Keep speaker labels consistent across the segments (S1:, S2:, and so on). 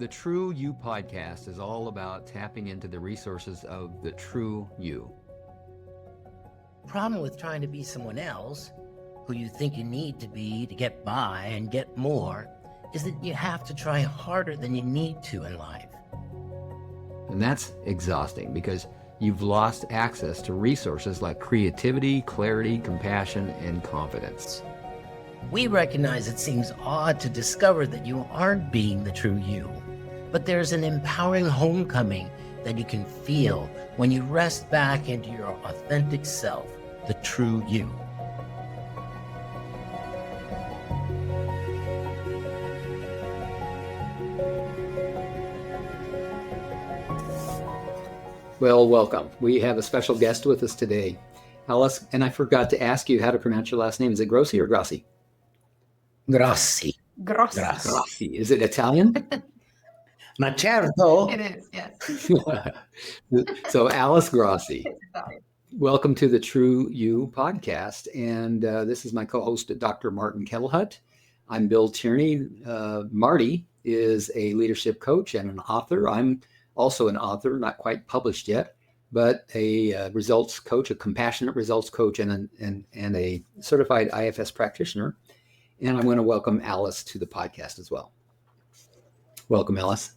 S1: The True You podcast is all about tapping into the resources of the true you.
S2: Problem with trying to be someone else who you think you need to be to get by and get more is that you have to try harder than you need to in life.
S1: And that's exhausting because you've lost access to resources like creativity, clarity, compassion, and confidence.
S2: We recognize it seems odd to discover that you aren't being the true you, but there's an empowering homecoming that you can feel when you rest back into your authentic self, the true you.
S1: Well, welcome. We have a special guest with us today, Alice, and I forgot to ask you how to pronounce your last name. Is it Grossi or Grossi?
S2: Grossi.
S3: Grossi.
S1: Grossi. Is it Italian?
S2: Ma certo.
S3: It is, yes.
S1: So Alice Grossi,
S3: It's Italian.
S1: welcome to the True You podcast. And this is my co-host, Dr. Martin Kettlehut. I'm Bill Tierney. Marty is a leadership coach and an author. I'm also an author, not quite published yet, but a results coach, a compassionate results coach, and a certified IFS practitioner. And I'm going to welcome Alice to the podcast as well. Welcome, Alice.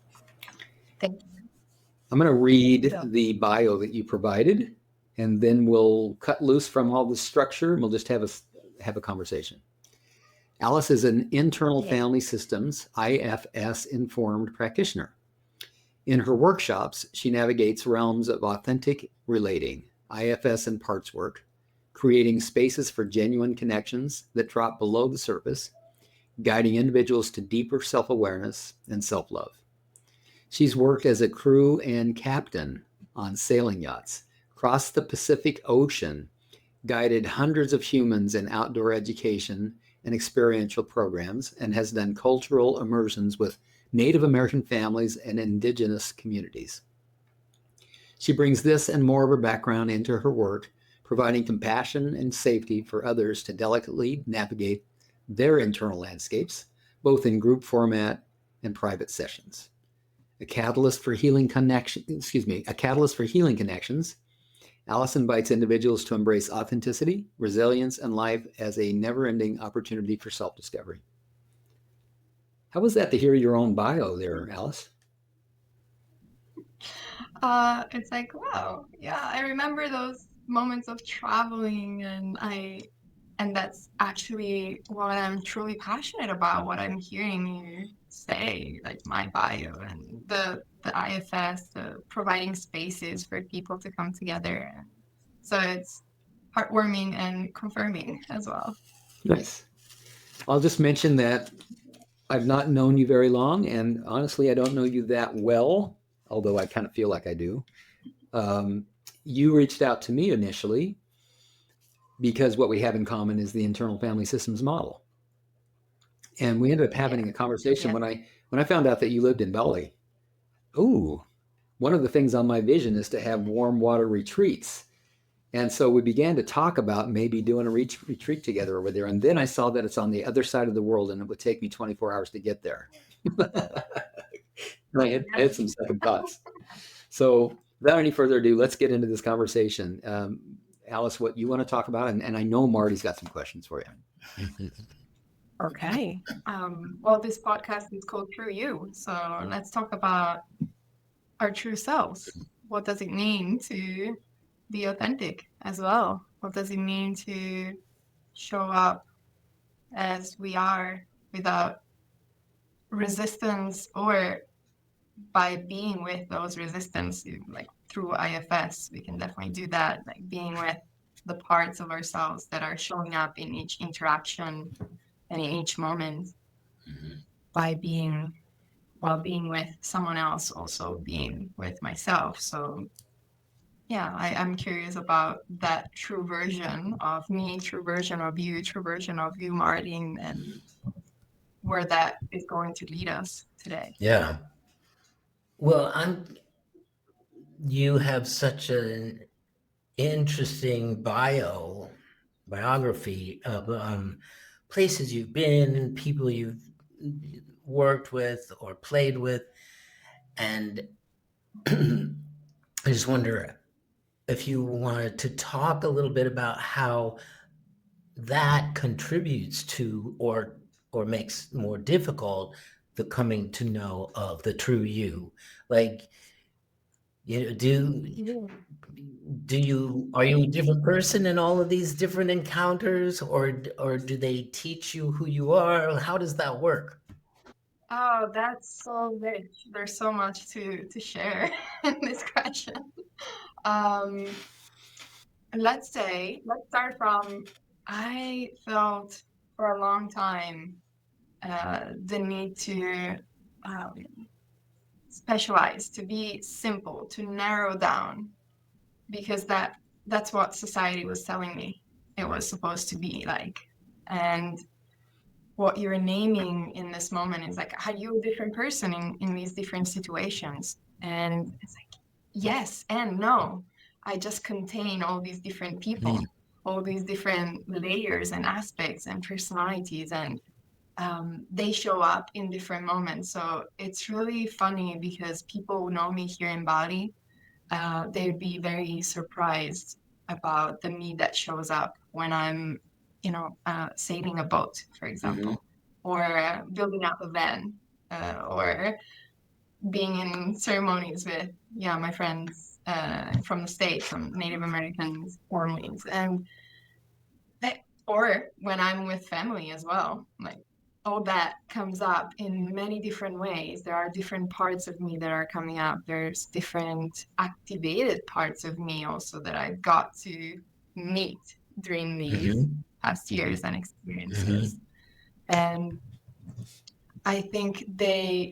S3: Thank you.
S1: I'm going to read the bio that you provided, and then we'll cut loose from all the structure, and we'll just have a conversation. Alice is an internal family systems IFS-informed practitioner. In her workshops, she navigates realms of authentic relating, IFS and parts work, creating spaces for genuine connections that drop below the surface, guiding individuals to deeper self-awareness and self-love. She's worked as a crew and captain on sailing yachts, crossed the Pacific Ocean, guided hundreds of humans in outdoor education and experiential programs, and has done cultural immersions with Native American families and indigenous communities. She brings this and more of her background into her work, providing compassion and safety for others to delicately navigate their internal landscapes, both in group format and private sessions. A catalyst for healing connections, Alice invites individuals to embrace authenticity, resilience, and life as a never-ending opportunity for self-discovery. How was that to hear your own bio there, Alice?
S3: It's like, wow, yeah, I remember those moments of traveling, and that's actually what I'm truly passionate about, what I'm hearing you say, like my bio and the IFS, the providing spaces for people to come together. So it's heartwarming and confirming as well.
S1: Nice. I'll just mention that I've not known you very long, and honestly, I don't know you that well, although I kind of feel like I do. You reached out to me initially because what we have in common is the internal family systems model. And we ended up having a conversation when I found out that you lived in Bali. Ooh, one of the things on my vision is to have warm water retreats. And so we began to talk about maybe doing a retreat together over there. And then I saw that it's on the other side of the world and it would take me 24 hours to get there. I had some second thoughts. So without any further ado, let's get into this conversation. Alice, what you want to talk about? And I know Marty's got some questions for you.
S3: Okay. Well, this podcast is called True You. So let's talk about our true selves. What does it mean to be authentic as well? What does it mean to show up as we are without resistance, or by being with those resistance, like through IFS, we can definitely do that, like being with the parts of ourselves that are showing up in each interaction and in each moment, by being, while being with someone else, also being with myself. So yeah, I'm curious about that true version of me, true version of you, true version of you, Martin, and where that is going to lead us today.
S2: Yeah. Well, you have such an interesting biography of places you've been, people you've worked with or played with. And I just wonder if you wanted to talk a little bit about how that contributes to or makes more difficult the coming to know of the true you. Like, you know, are you a different person in all of these different encounters, or do they teach you who you are? How does that work?
S3: Oh, that's so rich. There's so much to share in this question. Um, let's start from I felt for a long time the need to um, specialize, to be simple, to narrow down, because that's what society was telling me it was supposed to be like. And what you're naming in this moment is like, are you a different person in these different situations? And it's like, yes and no. I just contain all these different people, all these different layers and aspects and personalities, and they show up in different moments. So it's really funny because people who know me here in Bali, they'd be very surprised about the me that shows up when I'm, sailing a boat, for example, or building up a van, or being in ceremonies with, my friends from the States, from Native Americans, families, and or when I'm with family as well. Like, all that comes up in many different ways. There are different parts of me that are coming up. There's different activated parts of me also that I've got to meet during these past years and experiences. And I think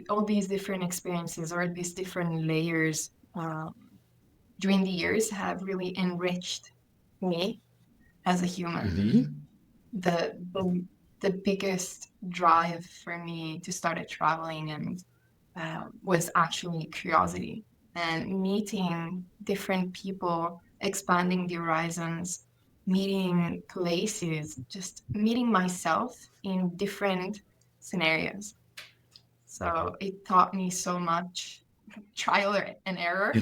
S3: all these different experiences or these different layers during the years have really enriched me as a human. The biggest drive for me to start traveling and was actually curiosity and meeting different people, expanding the horizons, meeting places, just meeting myself in different scenarios. So it taught me so much, trial and error,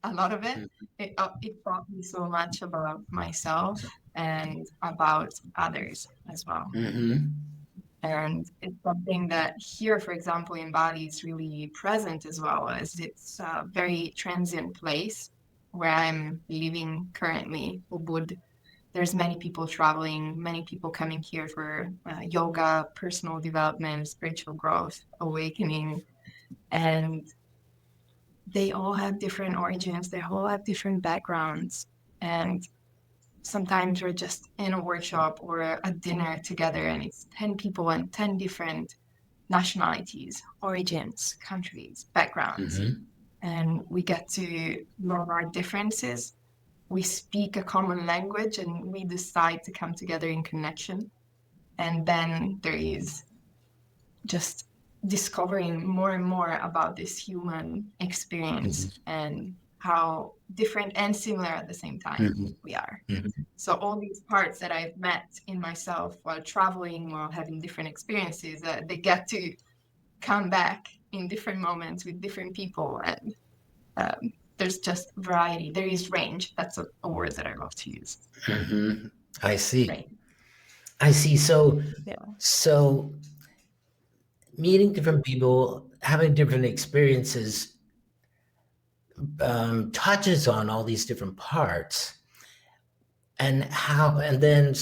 S3: a lot of it. It taught me so much about myself and about others as well. And it's something that here, for example, in Bali is really present as well, as it's a very transient place where I'm living currently, Ubud. There's many people traveling, many people coming here for yoga, personal development, spiritual growth, awakening, and they all have different origins, they all have different backgrounds. And sometimes we're just in a workshop or a dinner together and it's 10 people and 10 different nationalities, origins, countries, backgrounds. And we get to love our differences. We speak a common language and we decide to come together in connection. And then there is just discovering more and more about this human experience and how different and similar at the same time we are. So all these parts that I've met in myself while traveling, while having different experiences, they get to come back in different moments with different people. And there's just variety. There is range. That's a word that I love to use.
S2: I see.
S3: Range.
S2: I see. So,
S3: Yeah.
S2: so meeting different people, having different experiences, touches on all these different parts. And then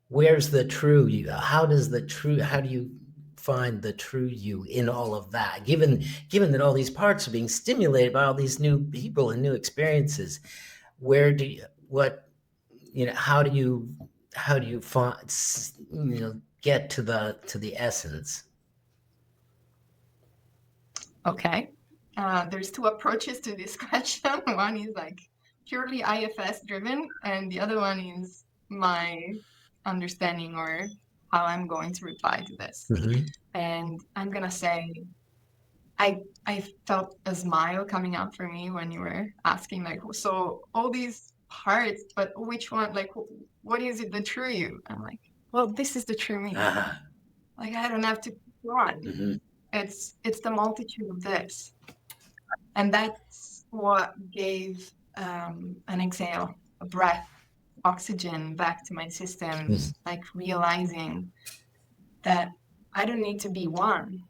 S2: where's the true you? How do you find the true you in all of that? Given that all these parts are being stimulated by all these new people and new experiences, how do you find, get to the essence?
S3: Okay. There's two approaches to this question. One is like purely IFS driven, and the other one is my understanding or how I'm going to reply to this. And I'm gonna say I felt a smile coming out for me when you were asking, like, so all these parts, but which one, like, what is it, the true you? I'm like, well, this is the true me. Like I don't have to run.
S2: Mm-hmm.
S3: It's the multitude of this. And that's what gave an exhale, a breath, oxygen back to my systems, like realizing that I don't need to be one.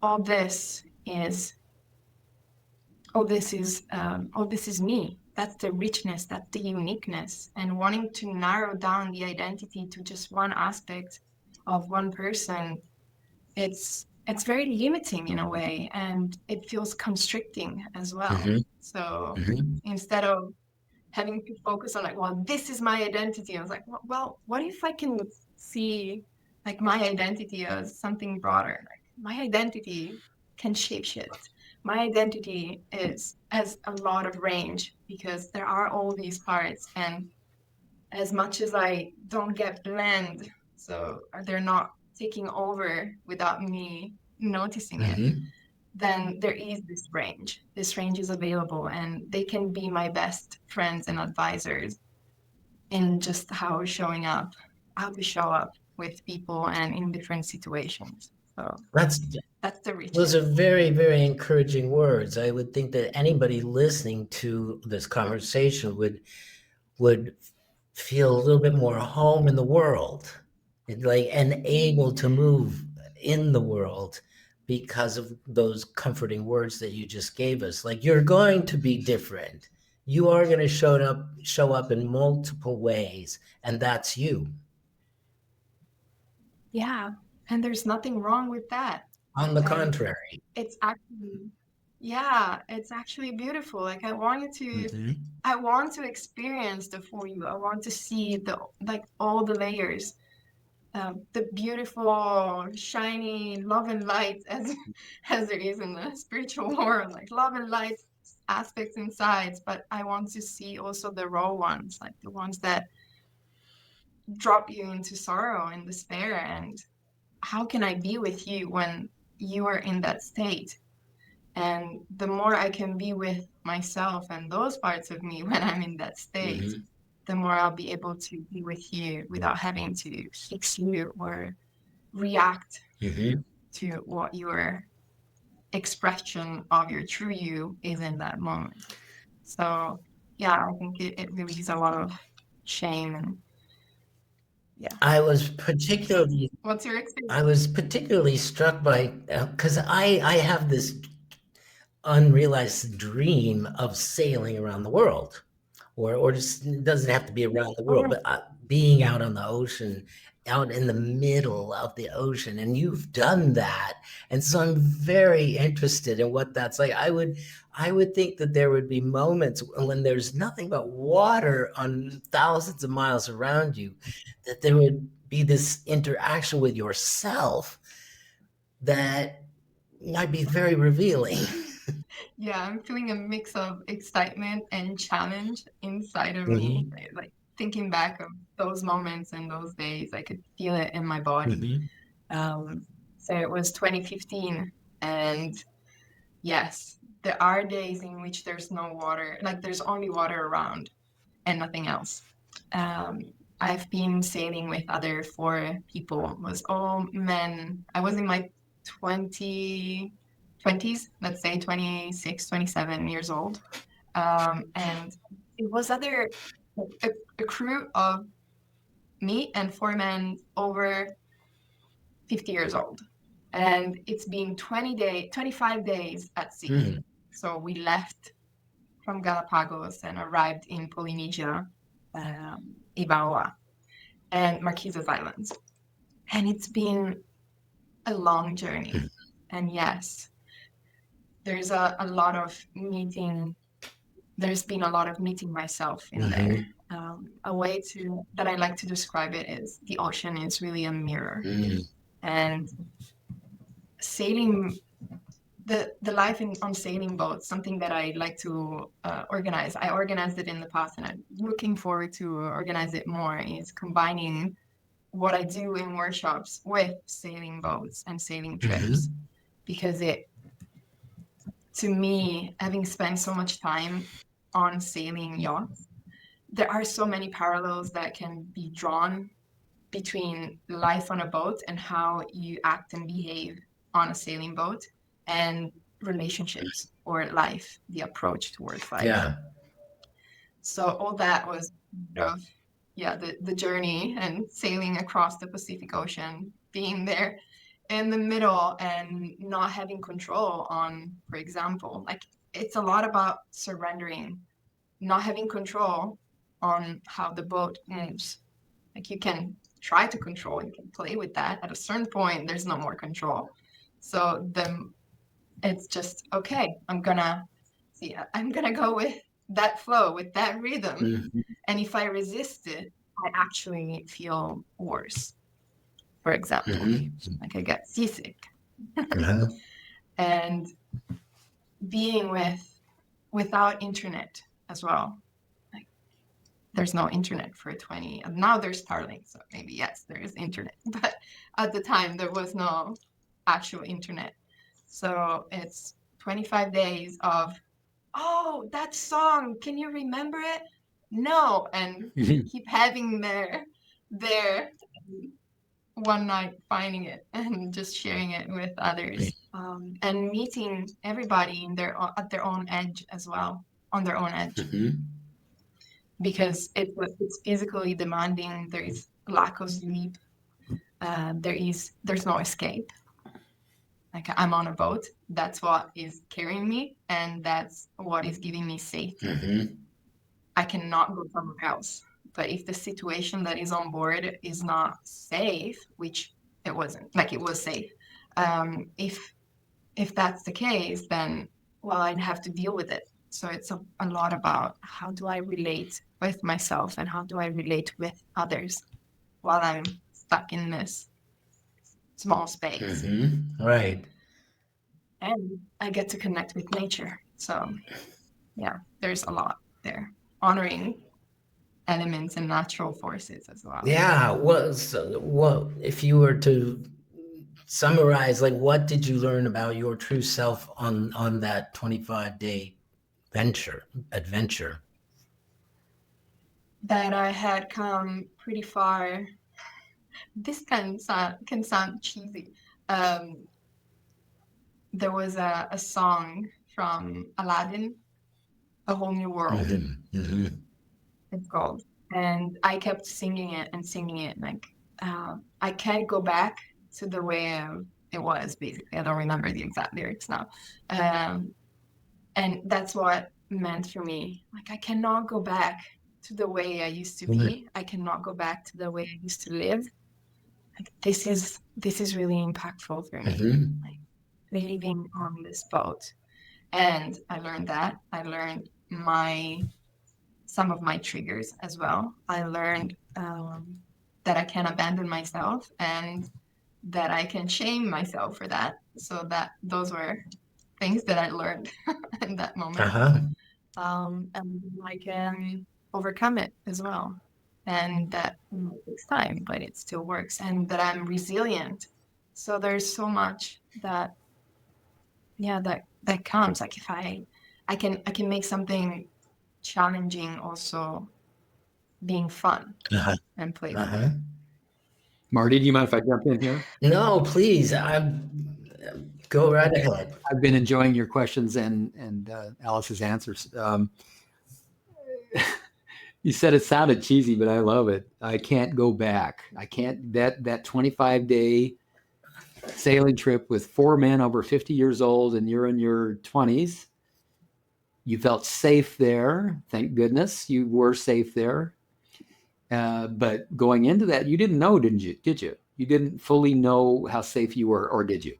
S3: All this is, all this is me. That's the richness, that's the uniqueness. And wanting to narrow down the identity to just one aspect of one person, it's very limiting in a way, and it feels constricting as well.
S2: Mm-hmm.
S3: So
S2: Mm-hmm.
S3: instead of having to focus on like, well, this is my identity, I was like, well, what if I can see like my identity as something broader? Like my identity can shapeshift. My identity has a lot of range because there are all these parts, and as much as I don't get blend, so they're not taking over without me noticing it,
S2: Mm-hmm.
S3: then there is this range. This range is available, and they can be my best friends and advisors in just how to show up with people and in different situations. So
S2: That's
S3: that's the
S2: Those
S3: richness.
S2: are very, very encouraging words. I would think that anybody listening to this conversation would feel a little bit more home in the world, and able to move in the world because of those comforting words that you just gave us. Like you're going to be different. You are going to show up in multiple ways, and that's you.
S3: Yeah, and there's nothing wrong with that.
S2: On the
S3: Like
S2: contrary.
S3: it's actually, yeah, it's actually beautiful. Like
S2: Mm-hmm.
S3: I want to experience the full you. I want to see the like all the layers, the beautiful, shiny love and light as as there is in the spiritual world, like love and light aspects and sides. But I want to see also the raw ones, like the ones that drop you into sorrow and despair. And how can I be with you when you are in that state? And the more I can be with myself and those parts of me when I'm in that state,
S2: Mm-hmm.
S3: the more I'll be able to be with you without having to fix you or react
S2: Mm-hmm.
S3: to what your expression of your true you is in that moment. So yeah, I think it releases a lot of shame. And yeah.
S2: I was particularly
S3: What's your
S2: I
S3: experience?
S2: was particularly struck by because I have this unrealized dream of sailing around the world, or just it doesn't have to be around the world,
S3: Oh,
S2: but being out on the ocean, out in the middle of the ocean, and you've done that, and so I'm very interested in what that's like. I would think that there would be moments when there's nothing but water on thousands of miles around you, that there would be this interaction with yourself that might be very revealing.
S3: yeah, I'm feeling a mix of excitement and challenge inside of me.
S2: Mhm,
S3: Like thinking back of those moments and those days, I could feel it in my body.
S2: mhm,
S3: So it was 2015, and yes, there are days in which there's no water, like there's only water around and nothing else. Um, I've been sailing with other four people, it was all men. I was in my 20, 20s, let's say 26, 27 years old. And it was a crew of me and four men over 50 years old. And it's been 25 days at sea.
S2: mhm,
S3: So we left from Galapagos and arrived in Polynesia, Ivaoa, and Marquesas Islands. And it's been a long journey. And yes, there's a lot of meeting, there's been a lot of meeting myself in there.
S2: mhm,
S3: A way to that I like to describe it is the ocean is really a mirror.
S2: mhm,
S3: And sailing the life on sailing boats, something that I like to organize. I organized it in the past, and I'm looking forward to organize it more. Is combining what I do in workshops with sailing boats and sailing trips,
S2: mhm,
S3: because it, to me, having spent so much time on sailing yachts, there are so many parallels that can be drawn between life on a boat and how you act and behave on a sailing boat, and relationships or life, the approach towards life.
S2: Yeah.
S3: So all that was the journey and sailing across the Pacific Ocean, being there in the middle and not having control on, for example, like it's a lot about surrendering, not having control on how the boat moves. Like you can try to control, you can play with that. At a certain point, there's no more control. So then it's just, okay, I'm gonna go with that flow, with that rhythm.
S2: Mm-hmm.
S3: And if I resist it, I actually feel worse. For example,
S2: Mm-hmm.
S3: like I get seasick.
S2: Uh-huh.
S3: And being without internet as well. Like there's no internet for 20. And now there's Starlink, so maybe yes, there is internet. But at the time there was no actual internet. So it's 25 days of, oh, that song, can you remember it? No. And keep having their one night finding it and just sharing it with others, and meeting everybody in at their own edge as well, on their own edge,
S2: Mm-hmm.
S3: because it's physically demanding. There is lack of sleep. There's no escape. Like I'm on a boat. That's what is carrying me, and that's what is giving me safety.
S2: Mm-hmm. I
S3: I cannot go somewhere else. But if the situation that is on board is not safe, which it wasn't, like it was safe, if that's the case, then well, I'd have to deal with it. So it's a lot about how do I relate with myself and how do I relate with others while I'm stuck in this small space.
S2: Mm-hmm. Right.
S3: And I get to connect with nature. So yeah, there's a lot there. Honoring elements and natural forces as well.
S2: Yeah. Well, if you were to summarize, like, what did you learn about your true self on that 25-day adventure?
S3: That I had come pretty far. This can sound cheesy. There was a song from Aladdin, A Whole New World.
S2: Mm-hmm. Mm-hmm.
S3: It's called, and I kept singing it and singing it. Like I can't go back to the way it was. Basically, I don't remember the exact lyrics now, and that's what meant for me. Like I cannot go back to the way I used to be. I cannot go back to the way I used to live. Like this is really impactful for me.
S2: Mm-hmm.
S3: Like living on this boat, and I learned that. I learned some of my triggers as well. I learned that I can abandon myself and that I can shame myself for that. So that those were things that I learned in that moment.
S2: Uh-huh.
S3: And I can overcome it as well. And that takes time, but it still works. And that I'm resilient. So there's so much that comes. Like if I can make something challenging also being fun
S2: Uh-huh.
S3: and playful.
S2: Uh-huh.
S1: Marty, do you mind if I jump in here?
S2: No, please. Go right ahead.
S1: I've been enjoying your questions and Alice's answers. You said it sounded cheesy, but I love it. I can't go back. I can't. That 25-day sailing trip with 4 men over 50 years old, and you're in your 20s. You felt safe there. Thank goodness you were safe there. But going into that, you didn't know, didn't you? Did you? You didn't fully know how safe you were, or did you?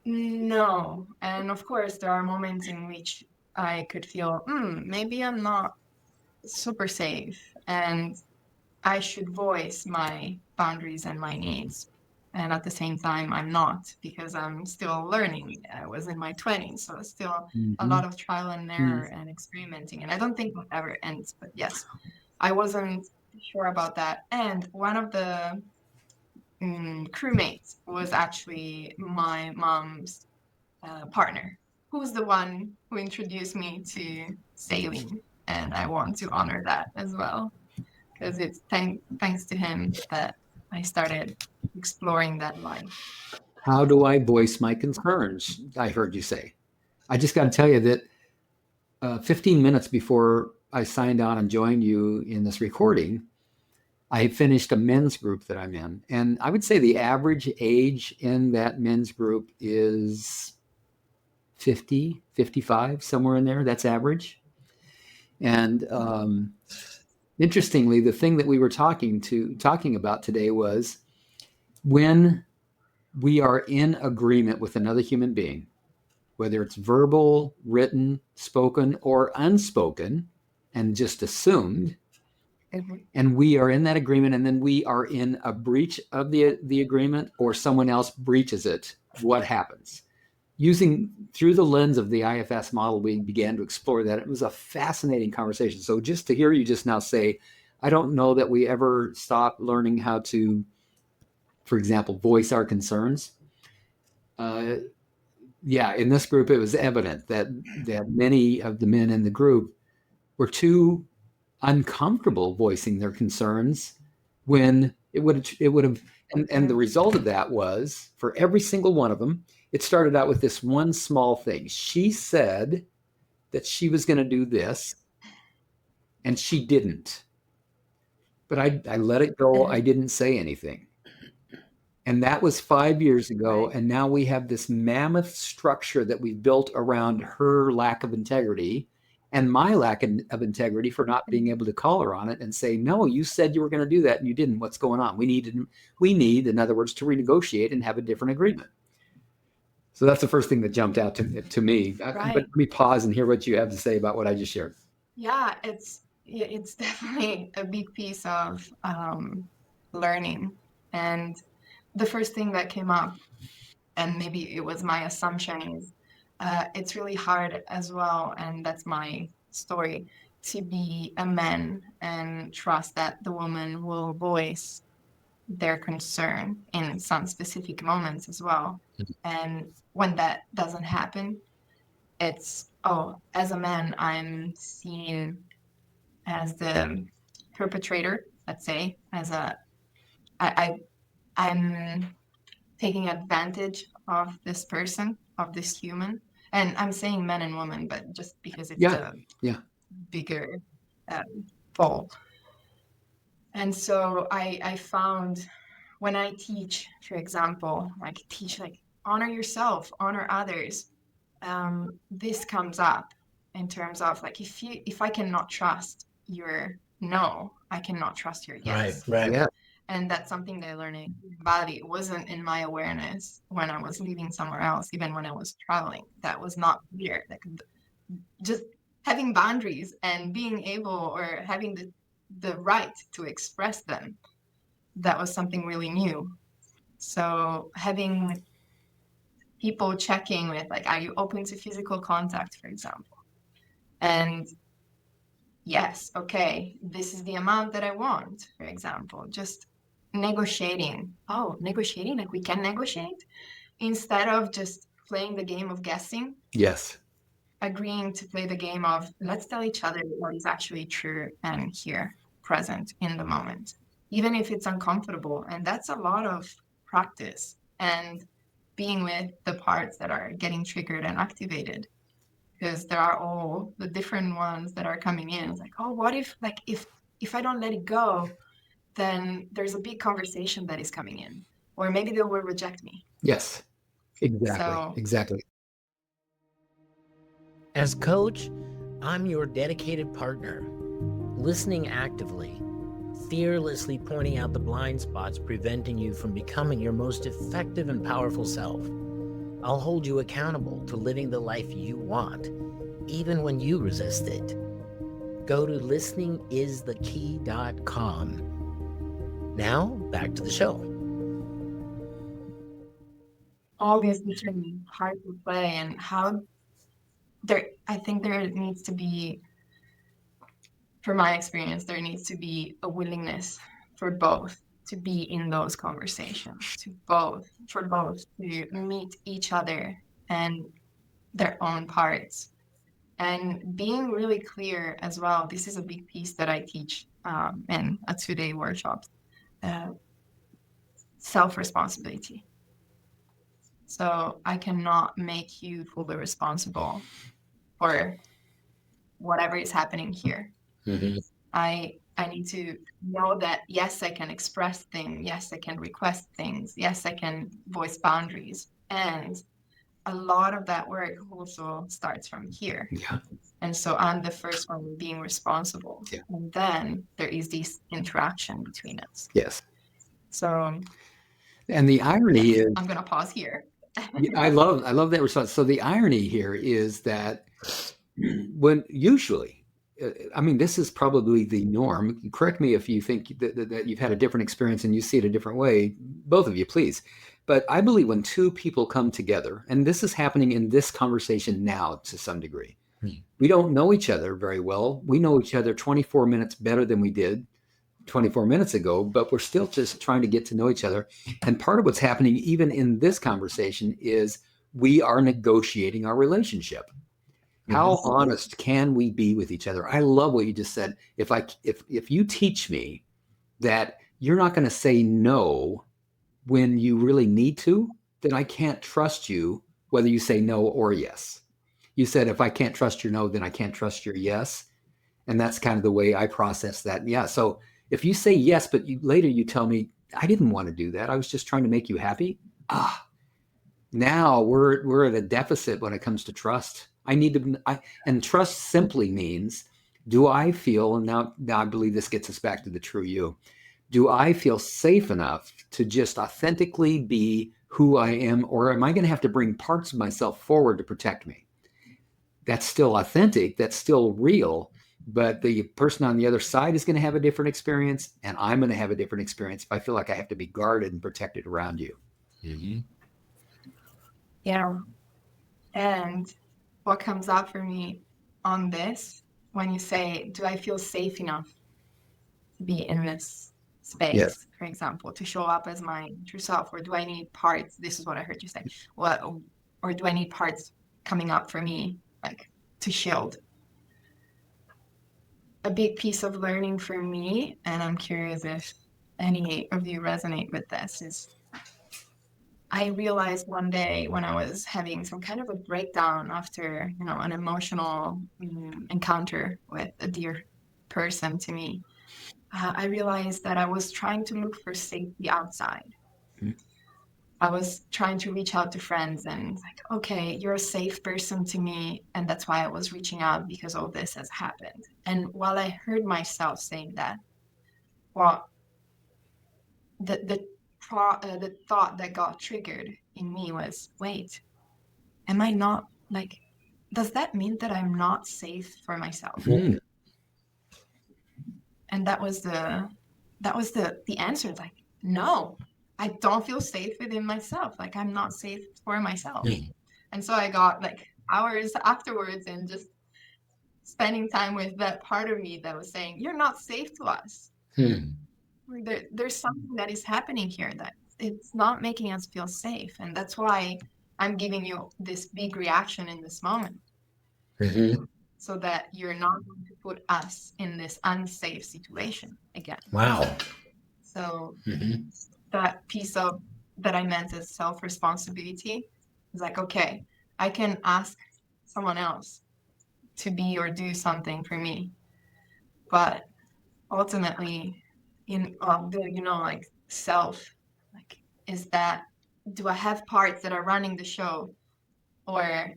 S3: No. And of course, there are moments in which I could feel, maybe I'm not super safe and I should voice my boundaries and my needs. And at the same time, I'm not, because I'm still learning. I was in my 20s, so still a lot of trial and error and experimenting. And I don't think it ever ends, but yes, I wasn't sure about that. And one of the crewmates was actually my mom's partner, who's the one who introduced me to sailing. And I want to honor that as well, because it's thanks to him that I started exploring that life.
S1: How do I voice my concerns? I heard you say. I just got to tell you that 15 minutes before I signed on and joined you in this recording, I finished a men's group that I'm in. And I would say the average age in that men's group is 50, 55, somewhere in there. That's average. And interestingly, the thing that we were talking about today was when we are in agreement with another human being, whether it's verbal, written, spoken, or unspoken, and just assumed, and we are in that agreement, and then we are in a breach of the agreement, or someone else breaches it, what happens? Using through the lens of the IFS model, we began to explore that. It was a fascinating conversation. So just to hear you just now say, I don't know that we ever stop learning how to, for example, voice our concerns. Yeah, in this group, it was evident that many of the men in the group were too uncomfortable voicing their concerns when it would have, and the result of that was for every single one of them, it started out with this one small thing. She said that she was going to do this, and she didn't. But I let it go. I didn't say anything. And that was 5 years ago.
S3: Right.
S1: And now we have this mammoth structure that we've built around her lack of integrity and my lack of integrity for not being able to call her on it and say, no, you said you were going to do that and you didn't. What's going on? We need, in other words, to renegotiate and have a different agreement. So that's the first thing that jumped out to me.
S3: Right.
S1: But let me pause and hear what you have to say about what I just shared.
S3: Yeah, it's definitely a big piece of learning. And the first thing that came up, and maybe it was my assumption, is it's really hard as well, and that's my story, to be a man and trust that the woman will voice their concern in some specific moments as well. And when that doesn't happen, it's, oh, as a man, I'm seen as the perpetrator, let's say, I'm taking advantage of this person, of this human. And I'm saying men and women, but just because it's
S1: Yeah.
S3: bigger fall. And so I found when I teach, for example, honor yourself, honor others. This comes up in terms of like, if I cannot trust your no, I cannot trust your yes.
S2: Right.
S1: Yeah.
S3: And that's something that I learned in Bali. It wasn't in my awareness when I was living somewhere else, even when I was traveling. That was not clear. Like just having boundaries and being able or having the right to express them, that was something really new. So having people checking with like, are you open to physical contact, for example? And yes, okay, this is the amount that I want, for example. Just negotiating. Oh, negotiating, like we can negotiate instead of just playing the game of guessing.
S1: Yes.
S3: Agreeing to play the game of let's tell each other what is actually true and here, present in the moment, even if it's uncomfortable. And that's a lot of practice and being with the parts that are getting triggered and activated, because there are all the different ones that are coming in. It's like, oh, what if if I don't let it go, then there's a big conversation that is coming in, or maybe they will reject me.
S1: Yes. Exactly.
S3: So
S1: Exactly.
S2: As coach, I'm your dedicated partner, listening actively, fearlessly pointing out the blind spots preventing you from becoming your most effective and powerful self. I'll hold you accountable to living the life you want, even when you resist it. Go to listeningisthekey.com. Now, back to the show.
S3: all these different parts of play and how I think there needs to be, from my experience, there needs to be a willingness for both to be in those conversations, for both to meet each other and their own parts. And being really clear as well. This is a big piece that I teach in a 2-day workshop, self-responsibility. So I cannot make you fully responsible for whatever is happening here.
S2: Mm-hmm.
S3: I need to know that, yes, I can express things. Yes, I can request things. Yes, I can voice boundaries. And a lot of that work also starts from here.
S1: Yeah.
S3: And so I'm the first one being responsible.
S1: Yeah.
S3: And then there is this interaction between us.
S1: Yes.
S3: So,
S1: and the irony is,
S3: I'm going to pause here.
S1: I love that response. So the irony here is that when usually, I mean, this is probably the norm. Correct me if you think that you've had a different experience and you see it a different way. Both of you, please. But I believe when two people come together, and this is happening in this conversation now to some degree, we don't know each other very well. We know each other 24 minutes better than we did 24 minutes ago, but we're still just trying to get to know each other. And part of what's happening even in this conversation is we are negotiating our relationship. How honest can we be with each other? I love what you just said. If you teach me that you're not going to say no when you really need to, then I can't trust you whether you say no or yes. You said, if I can't trust your no, then I can't trust your yes. And that's kind of the way I process that. Yeah. So if you say yes, but later you tell me, I didn't want to do that, I was just trying to make you happy. Now we're at a deficit when it comes to trust. And trust simply means, do I feel, and now I believe this gets us back to the true you, do I feel safe enough to just authentically be who I am, or am I going to have to bring parts of myself forward to protect me? That's still authentic, that's still real, but the person on the other side is going to have a different experience, and I'm going to have a different experience if I feel like I have to be guarded and protected around you.
S2: Mm-hmm.
S3: Yeah. And what comes up for me on this, when you say, do I feel safe enough to be in this space,
S1: Yes.
S3: for example, to show up as my true self, or do I need parts? This is what I heard you say. Or do I need parts coming up for me, like, to shield? A big piece of learning for me, and I'm curious if any of you resonate with this, is I realized one day when I was having some kind of a breakdown after, an emotional encounter with a dear person to me, I realized that I was trying to look for safety outside.
S1: Mm-hmm.
S3: I was trying to reach out to friends and like, okay, you're a safe person to me. And that's why I was reaching out, because all this has happened. And while I heard myself saying that, well, the thought that got triggered in me was, wait, am I not, like, does that mean that I'm not safe for myself?
S1: Mm-hmm.
S3: And that was the answer. Like, no, I don't feel safe within myself. Like, I'm not safe for myself. And so I got like hours afterwards and just spending time with that part of me that was saying, you're not safe to us. There's something that is happening here that it's not making us feel safe. And that's why I'm giving you this big reaction in this moment.
S2: Mm-hmm.
S3: So that you're not going to put us in this unsafe situation again.
S2: Wow.
S3: So that piece of that I meant as self-responsibility is like, okay, I can ask someone else to be or do something for me. But ultimately, like self, like, is that, do I have parts that are running the show, or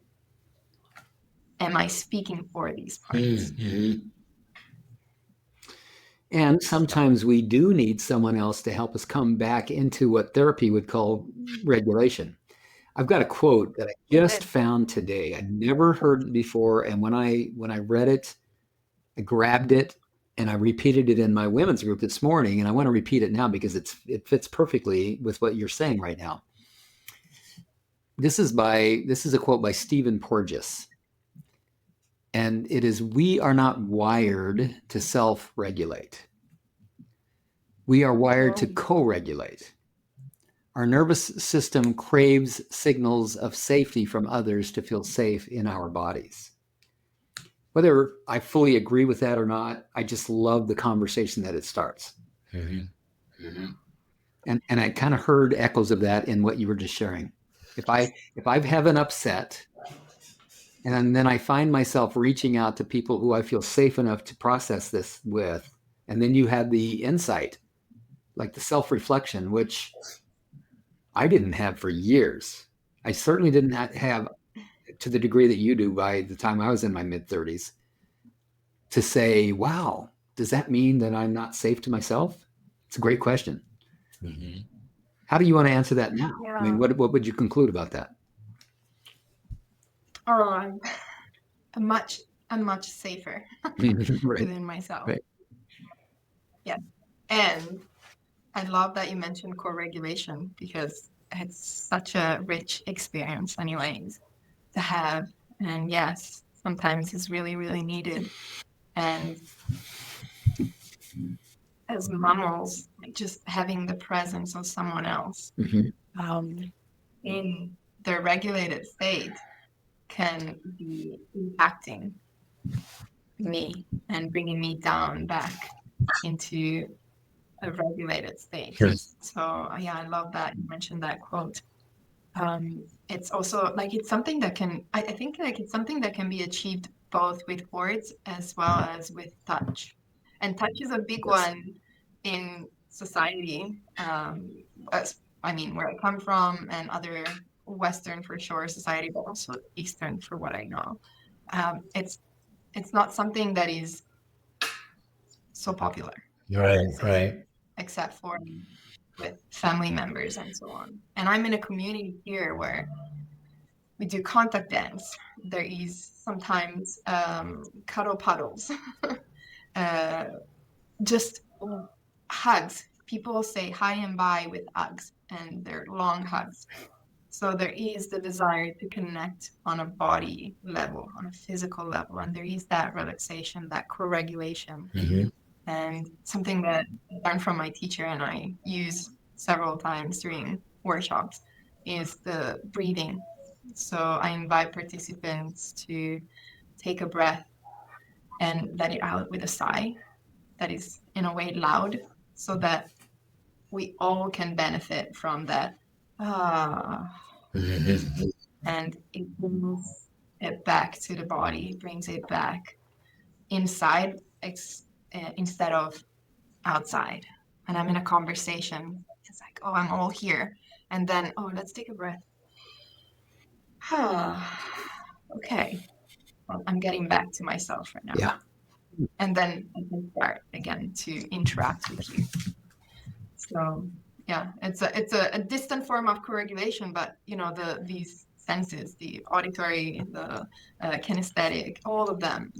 S3: am I speaking for these parts?
S2: Mm-hmm.
S1: And sometimes we do need someone else to help us come back into what therapy would call regulation. I've got a quote that I just found today. I'd never heard it before. And when I read it, I grabbed it and I repeated it in my women's group this morning. And I want to repeat it now because it fits perfectly with what you're saying right now. This is a quote by Stephen Porges. And it is, we are not wired to self-regulate. We are wired to co-regulate. Our nervous system craves signals of safety from others to feel safe in our bodies. Whether I fully agree with that or not, I just love the conversation that it starts.
S2: Mm-hmm. Mm-hmm.
S1: And I kind of heard echoes of that in what you were just sharing. If I have an upset, and then I find myself reaching out to people who I feel safe enough to process this with, and then you have the insight, like the self-reflection, which I didn't have for years. I certainly didn't have to the degree that you do by the time I was in my mid-30s, to say, wow, does that mean that I'm not safe to myself? It's a great question.
S2: Mm-hmm.
S1: How do you want to answer that now?
S3: Yeah.
S1: I mean, what would you conclude about that?
S3: Oh, I'm much safer
S1: Right.
S3: within myself.
S1: Right.
S3: Yeah. And I love that you mentioned co-regulation, because it's such a rich experience anyways to have. And yes, sometimes it's really, really needed. And as mammals, like just having the presence of someone else
S1: Mm-hmm.
S3: in their regulated state can be impacting me and bringing me down back into a regulated state.
S2: Yes.
S3: So yeah, I love that you mentioned that quote. It's also like it's something that can I think like it's something that can be achieved both with words as well as with touch. And touch is a big
S1: Yes.
S3: one in society. As, I mean, where I come from and other Western for sure society, but also Eastern for what I know. It's not something that is so popular,
S2: Right, right.
S3: except for with family members and so on. And I'm in a community here where we do contact dance. There is sometimes cuddle puddles, just hugs. People say hi and bye with hugs, and they're long hugs. So there is the desire to connect on a body level, on a physical level, and there is that relaxation, that co-regulation.
S2: Mm-hmm.
S3: And something that I learned from my teacher and I use several times during workshops is the breathing. So I invite participants to take a breath and let it out with a sigh that is in a way loud, so that we all can benefit from that.
S2: Mm-hmm.
S3: And it brings it back to the body, brings it back inside instead of outside. And I'm in a conversation. It's like, oh, I'm all here. And then, oh, let's take a breath. Okay. Well, I'm getting back to myself right now.
S1: Yeah.
S3: And then I can start again to interact with you. So yeah, it's a distant form of co-regulation, but you know, these senses, the auditory, the kinesthetic, all of them,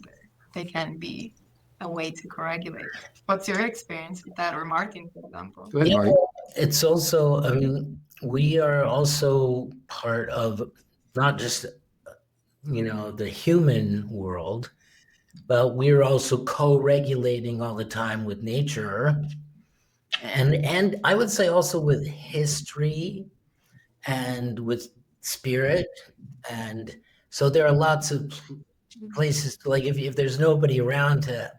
S3: they can be a way to co-regulate. What's your experience with that, or Martin, for example?
S1: Go ahead,
S2: Yeah,
S1: Marty.
S2: it's also, I mean, we are also part of not just, the human world, but we're also co-regulating all the time with nature. And I would say also with history and with spirit. And so there are lots of places to, like, if there's nobody around to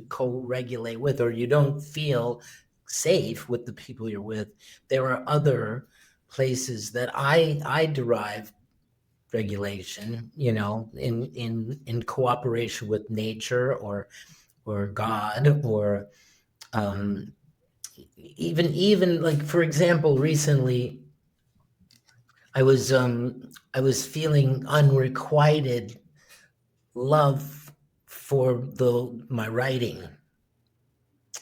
S2: co-regulate with, or you don't feel safe with the people you're with, there are other places that I derive regulation, in cooperation with nature or God, or even like, for example, recently I was feeling unrequited love for my writing.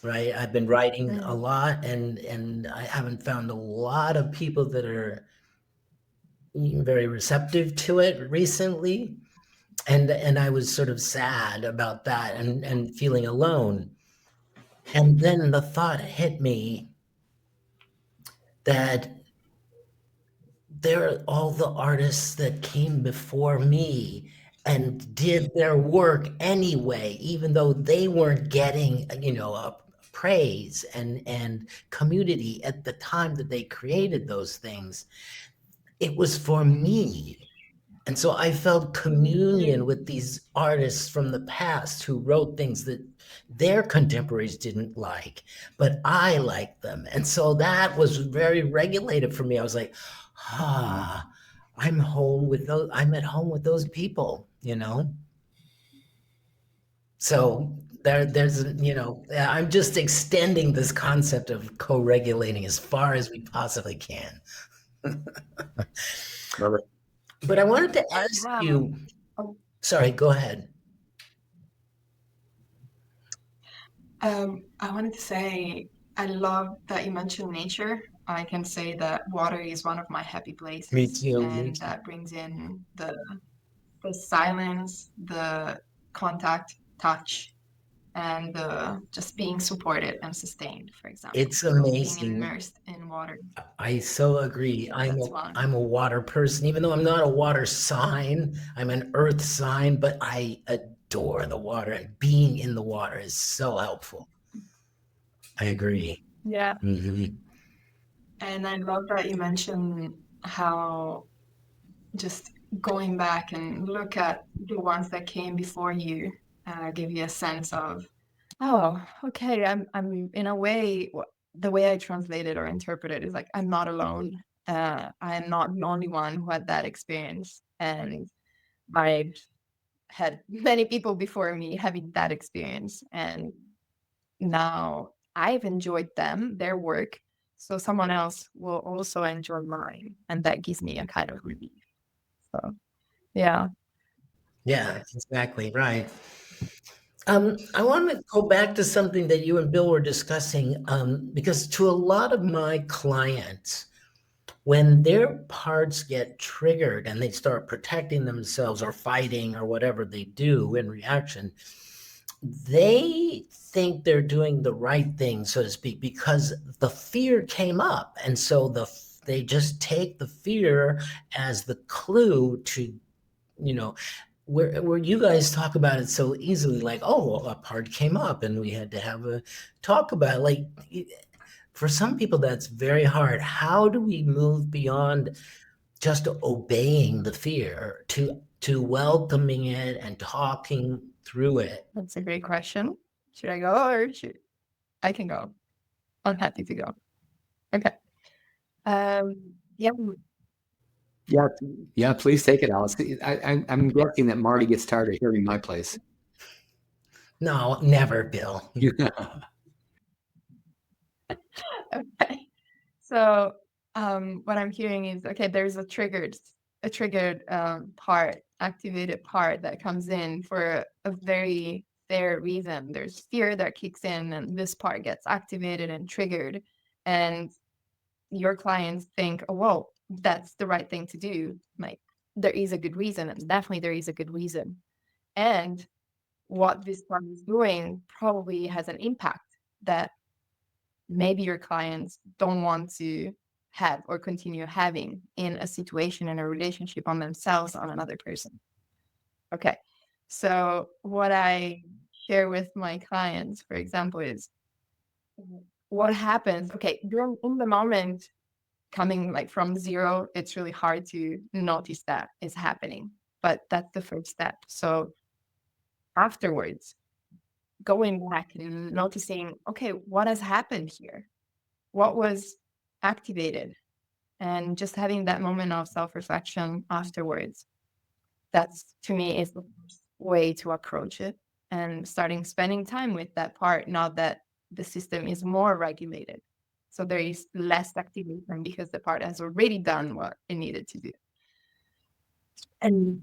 S2: Right, I've been writing a lot, and I haven't found a lot of people that are very receptive to it recently, and I was sort of sad about that, and feeling alone. And then the thought hit me that there are all the artists that came before me and did their work anyway, even though they weren't getting, praise and community at the time that they created those things. It was for me. And so I felt communion with these artists from the past who wrote things that their contemporaries didn't like, but I liked them. And so that was very regulated for me. I was like, ah, I'm home with those, I'm at home with those people, you know? So there's, you know, I'm just extending this concept of co-regulating as far as we possibly can.
S1: Robert.
S2: But I wanted to ask
S3: Wow.
S2: you,
S3: Oh.
S2: sorry, go ahead.
S3: I wanted to say, I love that you mentioned nature. I can say that water is one of my happy places.
S2: Me too.
S3: And that brings in the silence, the contact, touch, and just being supported and sustained, for example.
S2: It's
S3: So being
S2: amazing.
S3: immersed in water.
S2: I so agree.
S3: That's one.
S2: I'm a water person, even though I'm not a water sign. I'm an earth sign, but I adore the water. Being in the water is so helpful. I agree.
S3: Yeah.
S2: Mhm.
S3: And I love that you mentioned how just going back and look at the ones that came before you give you a sense of, oh, okay, I'm in a way, the way I translate it or interpret it is like, I'm not alone. I am not the only one who had that experience. And I've had many people before me having that experience. And now I've enjoyed their work. So someone else will also enjoy mine. And that gives me a kind of relief. So, yeah.
S2: Yeah, exactly right. I want to go back to something that you and Bill were discussing, because to a lot of my clients, when their parts get triggered and they start protecting themselves or fighting or whatever they do in reaction, they think they're doing the right thing, so to speak, because the fear came up. And so they just take the fear as the clue to, you know, where you guys talk about it so easily, like, oh, well, a part came up and we had to have a talk about it. Like, for some people, that's very hard. How do we move beyond just obeying the fear to welcoming it and talking through it?
S3: That's a great question. Should I go or should I can go? I'm happy to go. Okay. Yeah.
S1: Yeah, please take it, Alice. I'm guessing that Marty gets tired of hearing my place.
S2: No, never, Bill.
S3: Okay. So what I'm hearing is, okay, there's a triggered part, activated part that comes in for a very fair reason. There's fear that kicks in and this part gets activated and triggered. And your clients think, oh, well, that's the right thing to do. Like, there is a good reason, and definitely there is a good reason. And what this part is doing probably has an impact that maybe your clients don't want to have or continue having in a situation, in a relationship, on themselves, on another person. Okay. So what I share with my clients, for example, is what happens. Okay, in the moment, coming like from zero, it's really hard to notice that it's happening, but that's the first step. So afterwards, going back and noticing, okay, what has happened here? What was activated? And just having that moment of self-reflection afterwards, that's, to me, is the way to approach it, and spending time with that part now that the system is more regulated. So there is less activation because the part has already done what it needed to do. And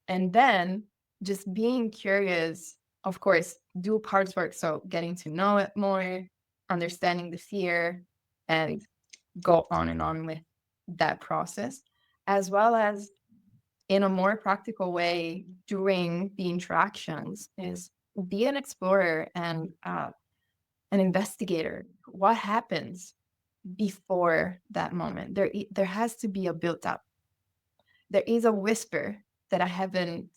S3: then just being curious, of course, do parts work. So getting to know it more, understanding the fear, and go on and on with that process, as well as in a more practical way during the interactions, is be an explorer and an investigator. What happens before that moment? There has to be a built up. There is a whisper that I haven't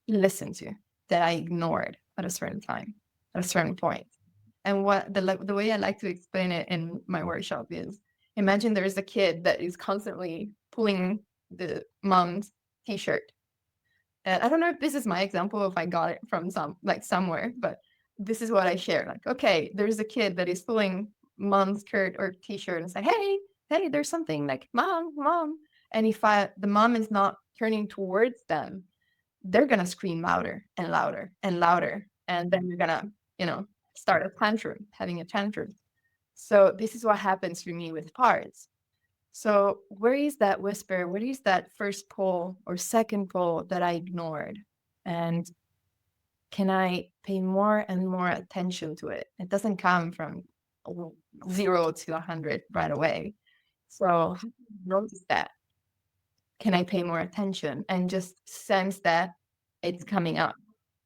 S3: listened to, that I ignored at a certain time, at a certain point. And what the way I like to explain it in my workshop is, imagine there is a kid that is constantly pulling the mom's t-shirt. And I don't know if this is my example, if I got it from somewhere, but this is what I share. Like, okay, there's a kid that is pulling mom's skirt or t-shirt and say, hey, there's something, like, mom. And if the mom is not turning towards them, they're gonna scream louder and louder and louder. And then you're gonna, start a tantrum, having a tantrum. So this is what happens for me with parts. So where is that whisper? Where is that first pull or second pull that I ignored? And can I pay more and more attention to it? It doesn't come from 0 to 100 right away. So notice that. Can I pay more attention and just sense that it's coming up?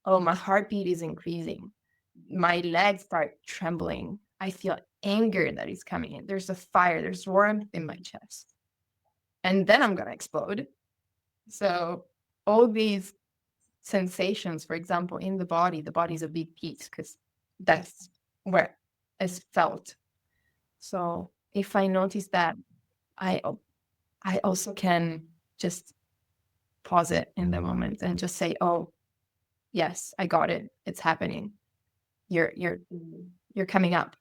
S3: Oh, my heartbeat is increasing. My legs start trembling. I feel anger that is coming in. There's a fire, there's warmth in my chest. And then I'm going to explode. So all these sensations, for example, in the body's a big piece because that's where it's felt. So if I notice that, I also can just pause it in the moment and just say, oh, yes, I got it. It's happening. You're coming up.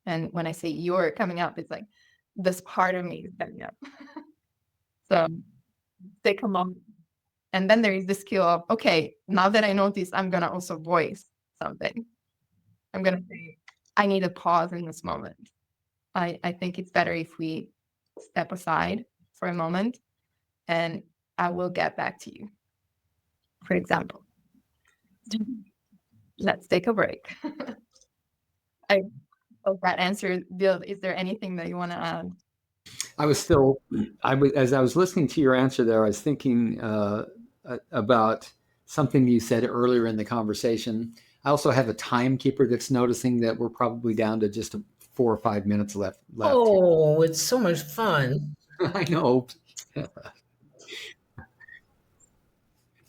S3: And when I say you're coming up, it's like this part of me is coming up. So take a moment. And then there is the skill of, okay, now that I notice, I'm going to also voice something. I'm going to say, I need a pause in this moment. I think it's better if we step aside for a moment and I will get back to you. For example, let's take a break. I hope that answered. Bill, is there anything that you want to add?
S1: As I was listening to your answer there, I was thinking about something you said earlier in the conversation. I also have a timekeeper that's noticing that we're probably down to just 4 or 5 minutes left.
S2: Oh, it's so much fun.
S1: I know.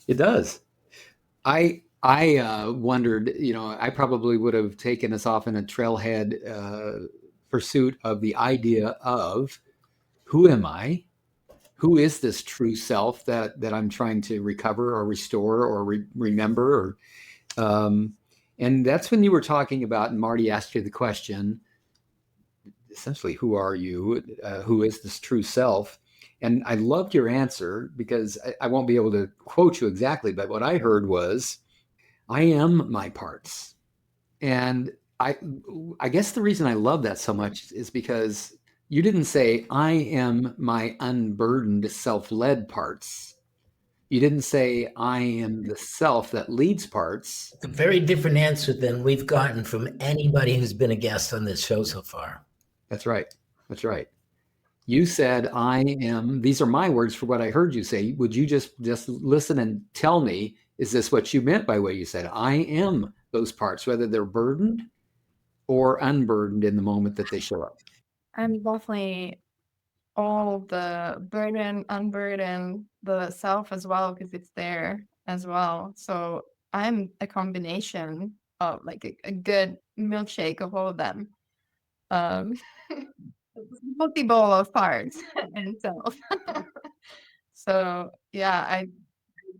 S1: It does. I wondered, I probably would have taken us off in a trailhead pursuit of the idea of who am I? Who is this true self that I'm trying to recover or restore or remember? And that's when you were talking about, and Marty asked you the question, essentially, who are you? Who is this true self? And I loved your answer because I won't be able to quote you exactly, but what I heard was, I am my parts. And I guess the reason I love that so much is because you didn't say, I am my unburdened, self-led parts. You didn't say, I am the self that leads parts.
S2: It's a very different answer than we've gotten from anybody who's been a guest on this show so far.
S1: That's right. That's right. You said, I am, these are my words for what I heard you say. Would you just listen and tell me, is this what you meant by what you said? I am those parts, whether they're burdened or unburdened in the moment that they show up.
S3: I'm definitely all the burden, unburden, the self as well, because it's there as well. So I'm a combination of like a good milkshake of all of them. Multi-bowl of parts and self. So yeah, I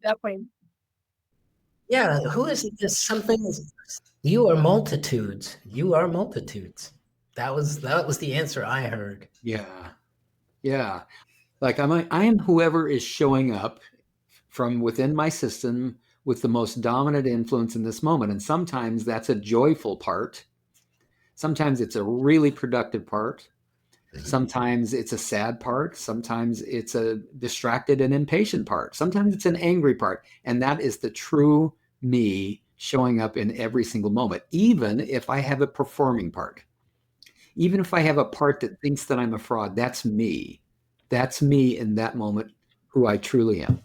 S3: definitely.
S2: Yeah, who is this? Something you are multitudes. You are multitudes. That was the answer I heard.
S1: Yeah. Yeah. Like I am whoever is showing up from within my system with the most dominant influence in this moment. And sometimes that's a joyful part. Sometimes it's a really productive part. Sometimes it's a sad part. Sometimes it's a distracted and impatient part. Sometimes it's an angry part. And that is the true me showing up in every single moment, even if I have a performing part. Even if I have a part that thinks that I'm a fraud, that's me. That's me in that moment, who I truly am.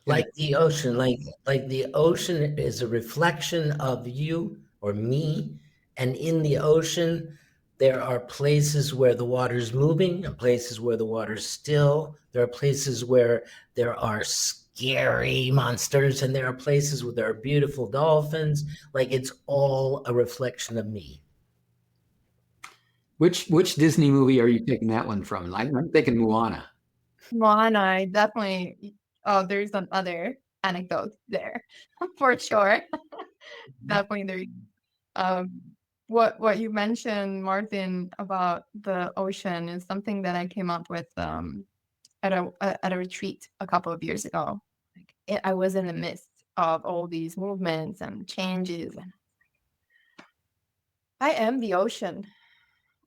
S2: Like the ocean, like the ocean is a reflection of you or me. And in the ocean, there are places where the water's moving and places where the water's still. There are places where there are scary monsters and there are places where there are beautiful dolphins. Like it's all a reflection of me.
S1: Which Disney movie are you taking that one from? I'm thinking Moana.
S3: Moana, I definitely, oh, there's another anecdote there for sure. Definitely there. Um, what you mentioned, Martin, about the ocean is something that I came up with at a retreat a couple of years ago. I was in the midst of all these movements and changes, and I am the ocean.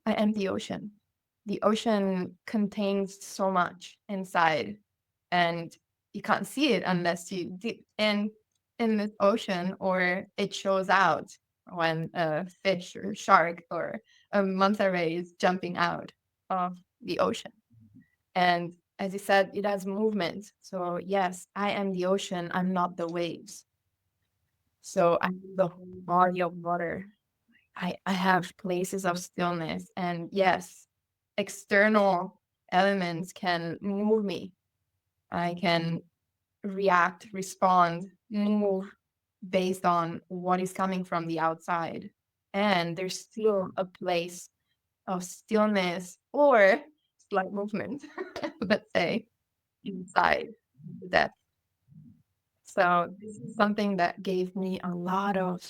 S3: I am the ocean. The ocean contains so much inside, and you can't see it unless you dip in this ocean, or it shows out when a fish or shark or a manta ray is jumping out of the ocean. And as you said, it has movement. So yes, I am the ocean. I'm not the waves. So I'm the whole body of water. I have places of stillness. And yes, external elements can move me. I can react, respond, move based on what is coming from the outside. And there's still a place of stillness or slight movement, let's say, inside the depth. So this is something that gave me a lot of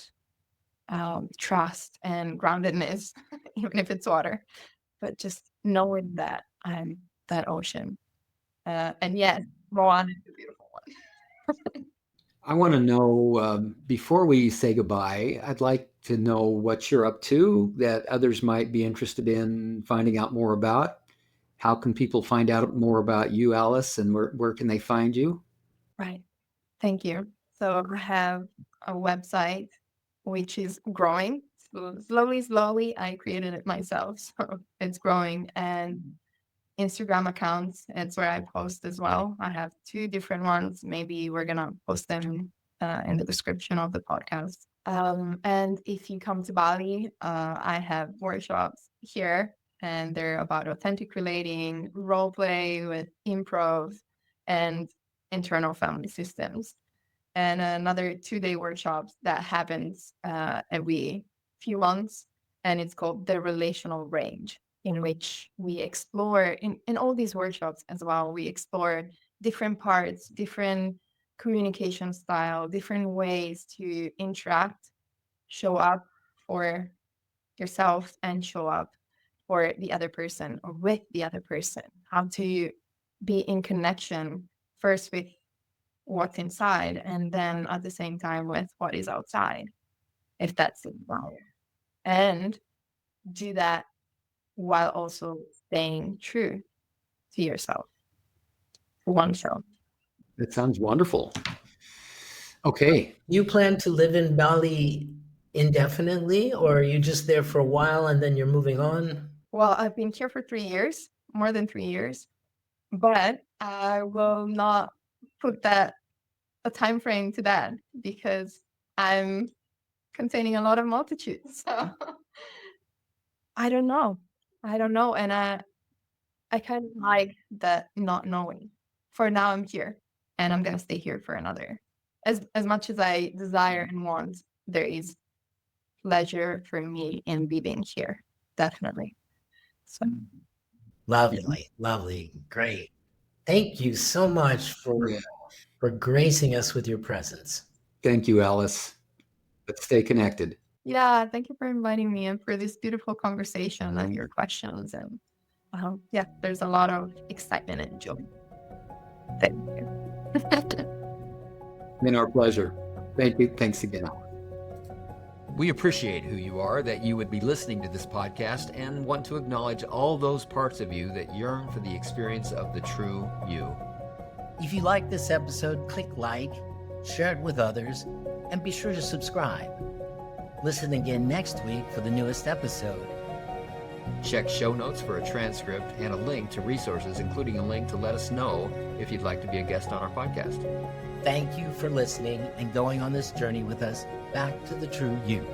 S3: trust and groundedness, even if it's water, but just knowing that I'm that ocean. And yet, Moana is a beautiful one.
S1: I want to know, before we say goodbye, I'd like to know what you're up to that others might be interested in finding out more about. How can people find out more about you, Alice, and where can they find you?
S3: Right. Thank you. So I have a website which is growing slowly. I created it myself, so it's growing. And Instagram accounts, it's where I post as well. I have two different ones. Maybe we're gonna post them in the description of the podcast. And if you come to Bali, I have workshops here, and they're about authentic relating, role play with improv, and internal family systems. And another 2-day workshops that happens every few months, and it's called the relational range, in which we explore in all these workshops as well. We explore different parts, different communication style, different ways to interact, show up for yourself, and show up for the other person or with the other person. How to be in connection first with what's inside, and then at the same time with what is outside, if that's the desire. And do that while also staying true to yourself, oneself.
S1: That sounds wonderful. Okay.
S2: You plan to live in Bali indefinitely, or are you just there for a while and then you're moving on?
S3: Well, I've been here for 3 years, more than 3 years, but I will not put that a time frame to that, because I'm containing a lot of multitudes. So I don't know. And I kind of like that not knowing. For now, I'm here, and I'm gonna stay here for another. As much as I desire and want, there is pleasure for me in being here, definitely. So
S2: Lovely, great. Thank you so much for gracing us with your presence.
S1: Thank you, Alice. Let's stay connected.
S3: yeah, thank you for inviting me and for this beautiful conversation and your questions. And yeah, there's a lot of excitement and joy. Thank you.
S1: Been our pleasure. Thank you. Thanks again.
S4: We appreciate who you are, that you would be listening to this podcast, and want to acknowledge all those parts of you that yearn for the experience of the true you.
S2: If you like this episode, click like, share it with others, and be sure to subscribe. Listen again next week for the newest episode.
S4: Check show notes for a transcript and a link to resources, including a link to let us know if you'd like to be a guest on our podcast.
S2: Thank you for listening and going on this journey with us back to the true you.